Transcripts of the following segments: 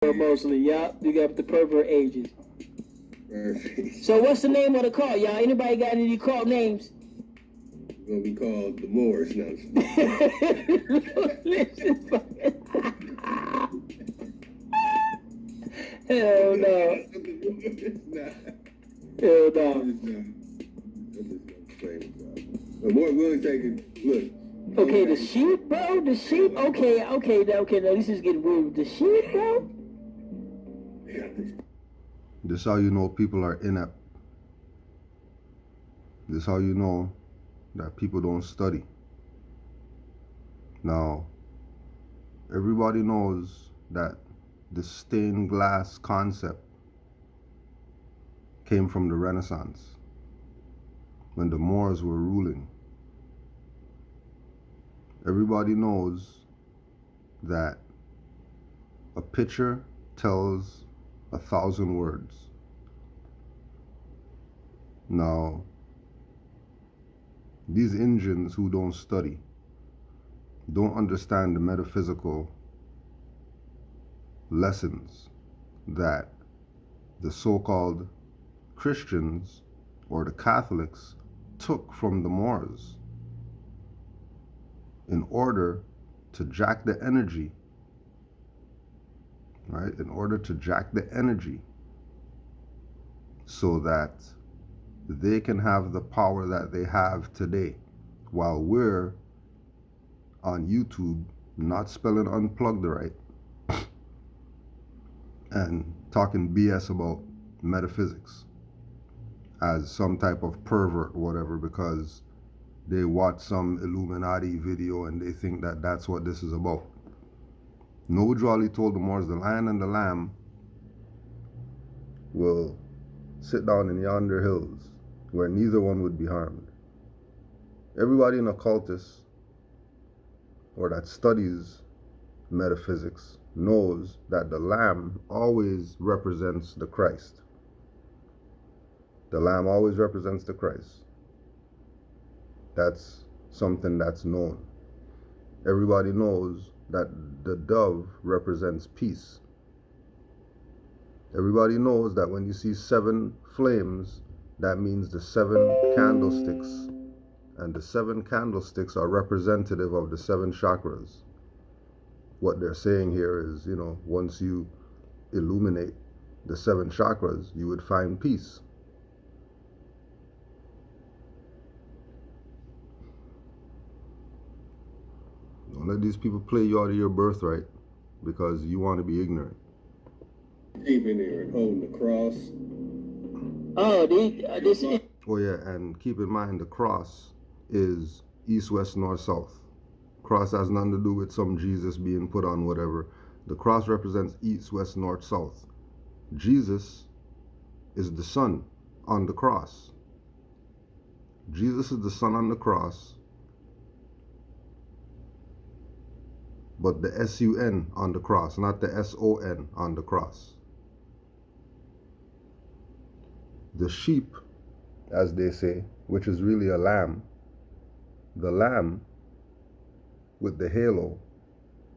Mostly, yeah. You got the pervert ages. Perfect. So what's the name of the cult, y'all? Anybody got any cult names? It's gonna be called the Moors now. Listen, hell no. Hell no. But more willing take it. Look. Okay, the sheep, bro. The sheep. Okay. Now this is getting weird. The sheep, bro. This is how you know people are inept. This is how you know that people don't study. Now, everybody knows that the stained glass concept came from the Renaissance, when the Moors were ruling. Everybody knows that a picture tells 1,000 words. Now, these Indians who don't study don't understand the metaphysical lessons that the so-called Christians or the Catholics took from the Moors in order to jack the energy, right? In order to jack the energy so that they can have the power that they have today, while we're on YouTube not spelling unplugged right and talking BS about metaphysics as some type of pervert or whatever, because they watch some Illuminati video and they think that that's what this is about. No, Jolly told the Moors the lion and the lamb will sit down in yonder hills where neither one would be harmed. Everybody in occultists or that studies metaphysics knows that the lamb always represents the Christ. The lamb always represents the Christ. That's something that's known. Everybody knows that the dove represents peace. Everybody knows that when you see 7 flames, that means the 7 candlesticks. And the 7 candlesticks are representative of the 7 chakras. What they're saying here is, once you illuminate the 7 chakras, you would find peace. Don't let these people play you out of your birthright because you want to be ignorant. Keeping there and holding the cross. Oh, this is. Oh yeah, and keep in mind the cross is east, west, north, south. Cross has nothing to do with some Jesus being put on whatever. The cross represents east, west, north, south. Jesus is the sun on the cross. Jesus is the sun on the cross, but the S-U-N on the cross, not the S-O-N on the cross. The sheep, as they say, which is really a lamb, the lamb with the halo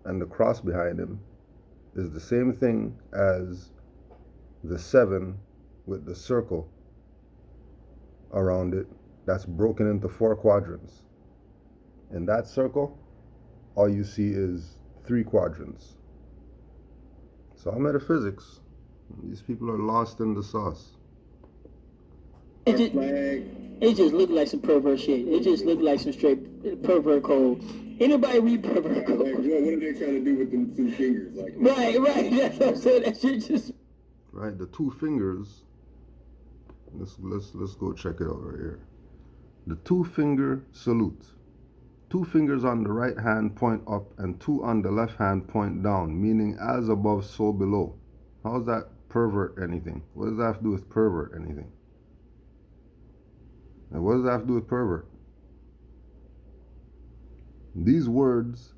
and the cross behind him is the same thing as the 7 with the circle around it that's broken into 4 quadrants. In that circle, all you see is 3 quadrants. So our metaphysics, these people are lost in the sauce. It just looked like some pervert shit. It just looked like some straight pervert code. Anybody read pervert code? Like, what are they trying to do with them 2 fingers? Like, right. That's what I'm saying. That shit just. Right, the 2 fingers. Let's go check it out right here. The 2-finger salute. 2 fingers on the right hand point up and 2 on the left hand point down, meaning as above, so below. How's that pervert anything? What does that have to do with pervert anything? And what does that have to do with pervert? These words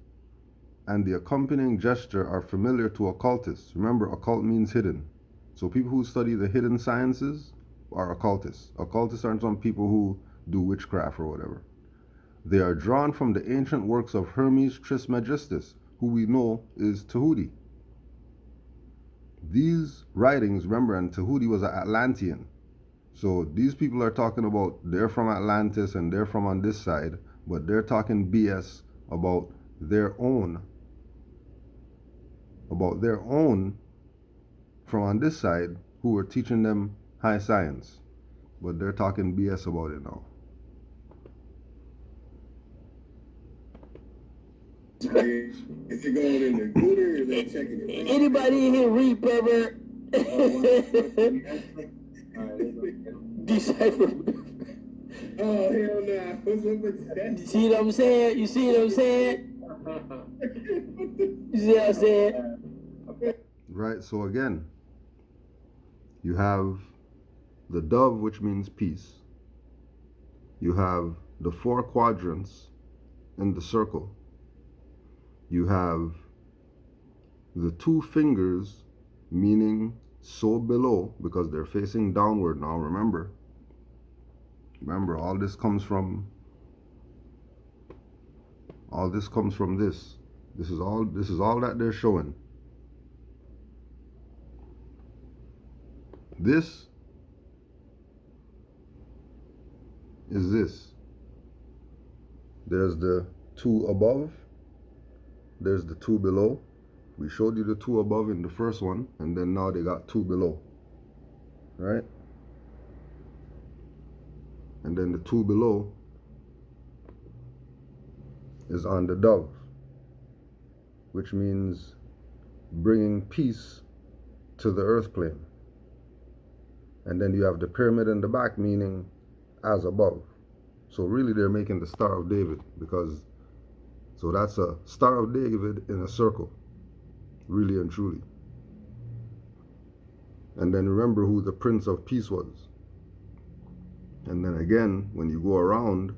and the accompanying gesture are familiar to occultists. Remember, occult means hidden. So people who study the hidden sciences are occultists. Occultists aren't some people who do witchcraft or whatever. They are drawn from the ancient works of Hermes Trismegistus, who we know is Tahuti. these writings, remember, and Tahuti was an Atlantean. So these people are talking about they're from Atlantis and they're from on this side, but they're talking BS about their own from on this side who were teaching them high science. But they're talking BS about it now. Is it going in the gooder or is they checking it? Anybody in here read, pervert? Decipher. Oh, hell nah. What's up with that? You see what I'm saying? You see what I'm saying? You see what I'm saying? Right, so again, you have the dove, which means peace. You have the 4 quadrants in the circle. You have the 2 fingers, meaning so below, because they're facing downward now. Remember, all this comes from this. This is all that they're showing. This is this. There's the 2 above. There's the 2 below. We showed you the 2 above in the first one, and then now they got 2 below. Right? And then the 2 below is on the dove, which means bringing peace to the earth plane. And then you have the pyramid in the back, meaning as above. So really they're making the Star of David, because so that's a Star of David in a circle, really and truly. And then remember who the Prince of Peace was. And then again, when you go around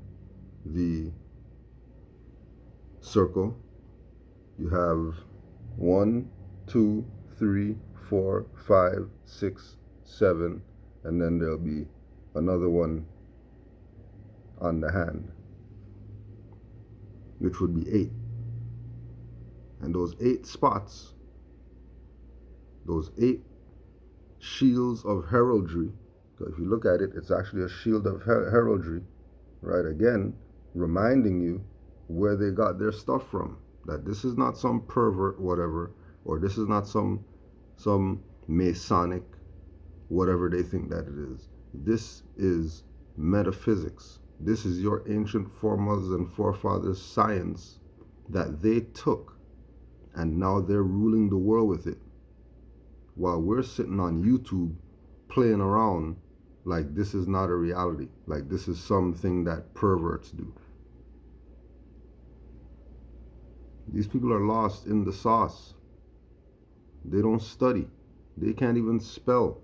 the circle, you have 1, 2, 3, 4, 5, 6, 7, and then there'll be another one on the hand, which would be 8. And those 8 spots, those 8 shields of heraldry, so if you look at it, it's actually a shield of heraldry, right? Again, reminding you where they got their stuff from, that this is not some pervert whatever, or this is not some Masonic whatever they think that it is. This is metaphysics. This is your ancient foremothers and forefathers' science that they took, and now they're ruling the world with it, while we're sitting on YouTube playing around like this is not a reality, like this is something that perverts do. These people are lost in the sauce. They don't study. They can't even spell.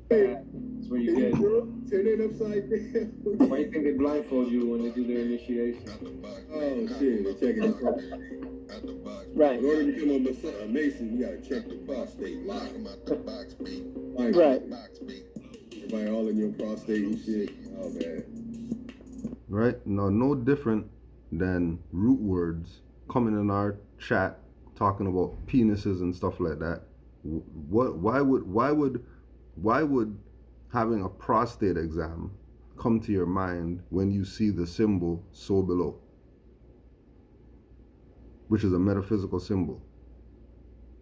That's where you get. Turn it upside down. Why you think they blindfold you when they do their initiation? Oh shit, they're checking the prostate. Right. In order to become a Mason, you gotta check the prostate. Right. Everybody all in your prostate and shit. Oh man. Right? Now, no different than root words coming in our chat talking about penises and stuff like that. Why would having a prostate exam come to your mind when you see the symbol so below, which is a metaphysical symbol?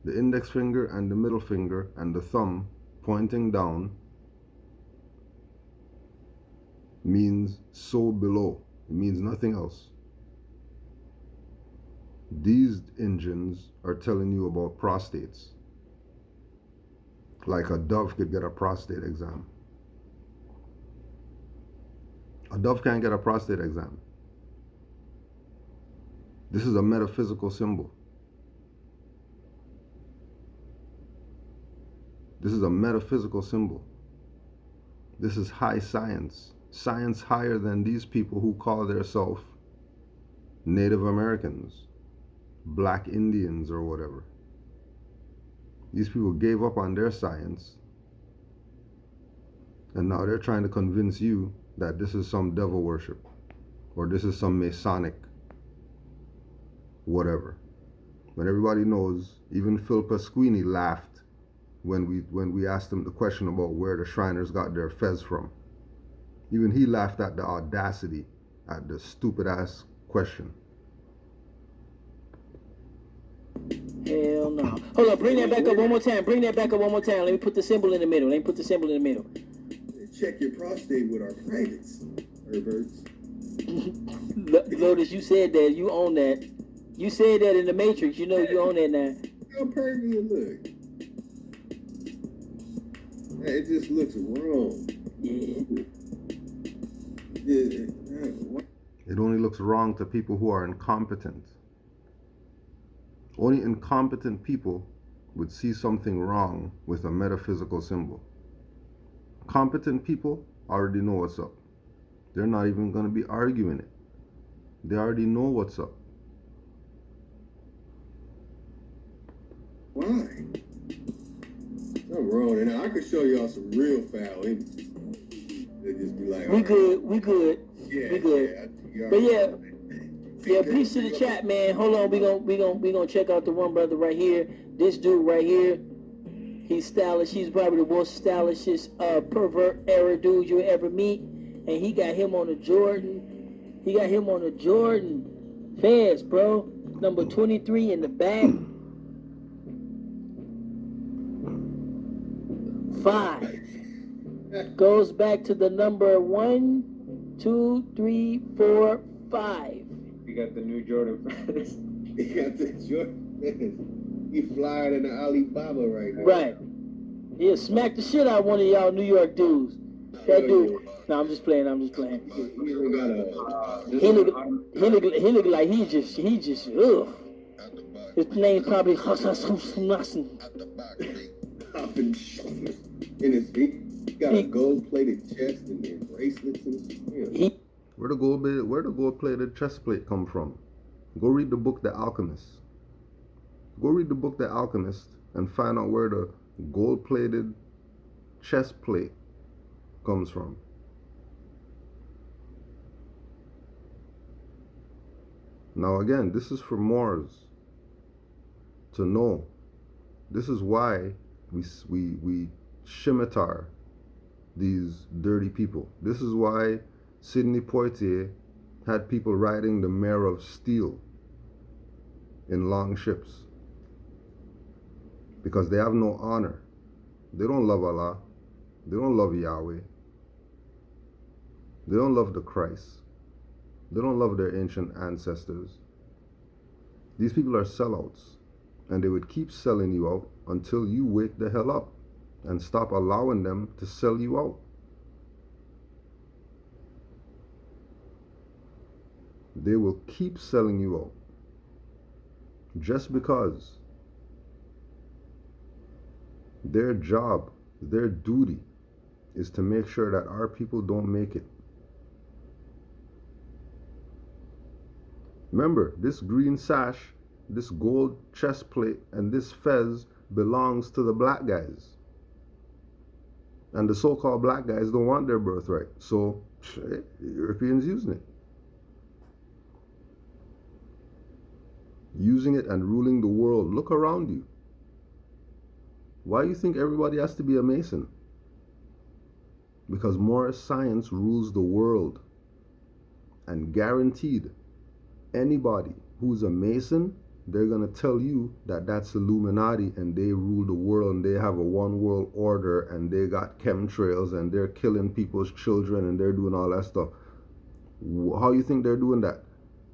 The index finger and the middle finger and the thumb pointing down means so below. It means nothing else. These engines are telling you about prostates. Like a dove could get a prostate exam. A dove can't get a prostate exam. This is a metaphysical symbol. This is a metaphysical symbol. This is high science. Science higher than these people who call themselves Native Americans, Black Indians, or whatever. These people gave up on their science, and now they're trying to convince you that this is some devil worship, or this is some Masonic whatever. When everybody knows, even Phil Pasquini laughed when we asked him the question about where the Shriners got their fez from. Even he laughed at the audacity, at the stupid ass question. Hell no. Hold on, bring that back up one more time. Bring that back up one more time. Let me put the symbol in the middle. Let me put the symbol in the middle. Check your prostate with our privates, perverts. Lotus, you said that. You own that. You said that in the Matrix. You know you own that now. How pervy it look. It just looks wrong. Yeah. It only looks wrong to people who are incompetent. Only incompetent people would see something wrong with a metaphysical symbol. Competent people already know what's up. They're not even going to be arguing it. They already know what's up. Why? I'm wrong, and I could show y'all some real foul images. They just be like, We good. We good. Yeah, We good. Yeah, But yeah, peace to the chat, man. Hold on, we gonna check out the one brother right here. This dude right here, he's stylish. He's probably the most stylishest pervert era dude you'll ever meet. And he got him on a Jordan. He got him on a Jordan Fez, bro. Number 23 in the back. 5 goes back to the number 1, 2, 3, 4, 5. You got the new Jordan first. He got the Jordan. He flying in the Alibaba right now. Right. He'll smack the shit out of one of y'all New York dudes. That dude. No, I'm just playing. He even got a. He look like he just ugh. His name's probably He got a gold-plated chest and bracelets and yeah. Where the gold-plated chest plate come from? Go read the book The Alchemist. Go read the book The Alchemist and find out where the gold-plated chest plate comes from. Now again, this is for Moors to know. This is why we scimitar these dirty people. This is why Sidney Poitier had people riding the Mare of Steel in long ships. Because they have no honor. They don't love Allah. They don't love Yahweh. They don't love the Christ. They don't love their ancient ancestors. These people are sellouts. And they would keep selling you out until you wake the hell up and stop allowing them to sell you out. They will keep selling you out just because their job, their duty is to make sure that our people don't make it. Remember, this green sash, this gold chest plate, and this fez belongs to the black guys. And the so-called black guys don't want their birthright. So, the Europeans using it. Using it and ruling the world. Look around you. Why do you think everybody has to be a Mason? Because more science rules the world. And guaranteed, anybody who's a Mason, they're going to tell you that that's Illuminati and they rule the world and they have a one world order and they got chemtrails and they're killing people's children and they're doing all that stuff. How you think they're doing that?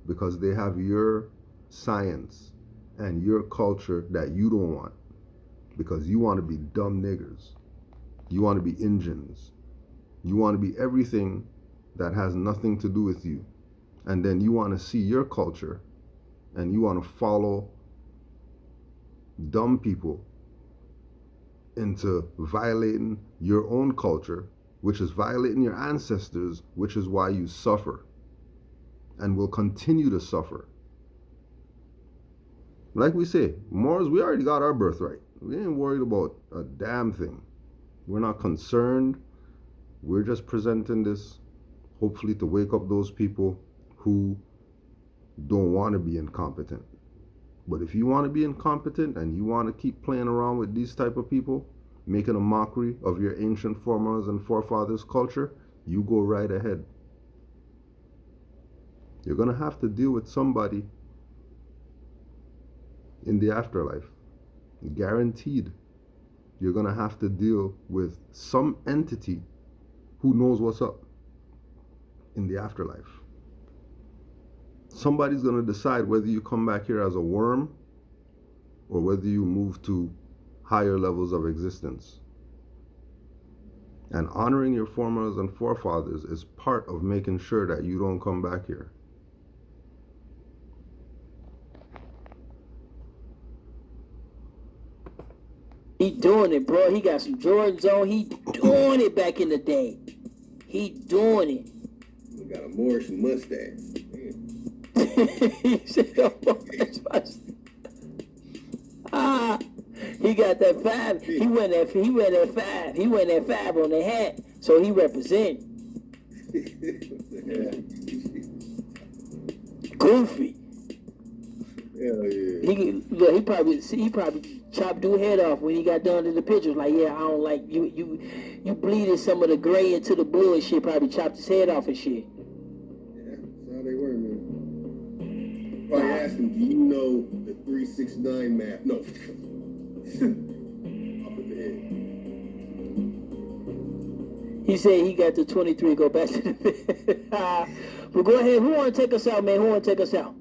Because they have your science and your culture that you don't want. Because you want to be dumb niggers. You want to be Indians. You want to be everything that has nothing to do with you. And then you want to see your culture and you want to follow dumb people into violating your own culture, which is violating your ancestors, which is why you suffer and will continue to suffer. Like we say, Moors, we already got our birthright. We ain't worried about a damn thing. We're not concerned. We're just presenting this, hopefully to wake up those people who don't want to be incompetent. But if you want to be incompetent and you want to keep playing around with these type of people, making a mockery of your ancient foremothers and forefathers' culture, you go right ahead. You're going to have to deal with somebody in the afterlife. Guaranteed. You're going to have to deal with some entity who knows what's up in the afterlife. Somebody's going to decide whether you come back here as a worm or whether you move to higher levels of existence. And honoring your foremothers and forefathers is part of making sure that you don't come back here. He doing it, bro. He got some Jordans on. He doing it back in the day. He doing it. We got a Morrison mustache. He said, "Oh, that's my." Ah, he got that 5. He went at 5. He went at 5 on the hat, so he represent. Goofy. Hell yeah. He probably chopped dude head off when he got done to the pictures. Like, yeah, I don't like you. You bleeded some of the gray into the blue and shit. Probably chopped his head off and shit. Yeah, that's how they were, man. Probably asked him, do you know the 369 math? No. Off of the head. He said he got the 23. Go back to the. But go ahead. Who want to take us out, man? Who want to take us out?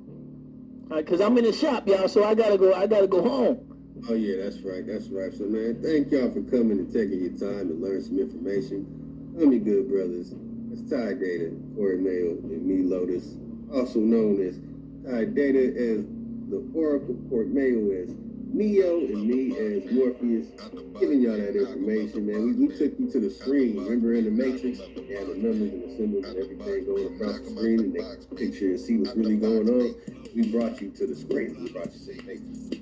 Cause I'm in the shop, y'all. So I gotta go home. Oh yeah, that's right. So man, thank y'all for coming and taking your time to learn some information. I'm your good brothers. It's Ty Data, Corey Mayo, and me, Lotus, also known as Ty Data as the Oracle, Corey Mayo as Neo, and me as Morpheus, giving y'all that information, man. We took you to the screen. Remember in the Matrix, they had the numbers and the symbols and everything going across the screen, and they could picture and see what's really going on. We brought you to the screen. We brought you to the Matrix.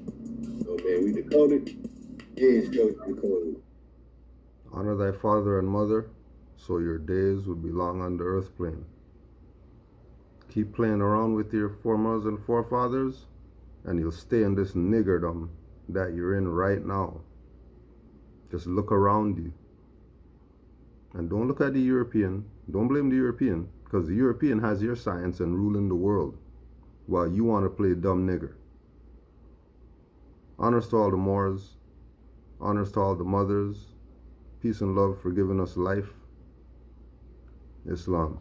So, man, we decoded and showed you the code. Honor thy father and mother, so your days would be long on the earth plane. Keep playing around with your foremothers and forefathers, and you'll stay in this niggerdom that you're in right now. Just look around you. And don't look at the European. Don't blame the European, because the European has your science and ruling the world, while you want to play dumb nigger. Honors to all the Moors. Honors to all the mothers. Peace and love for giving us life. Islam.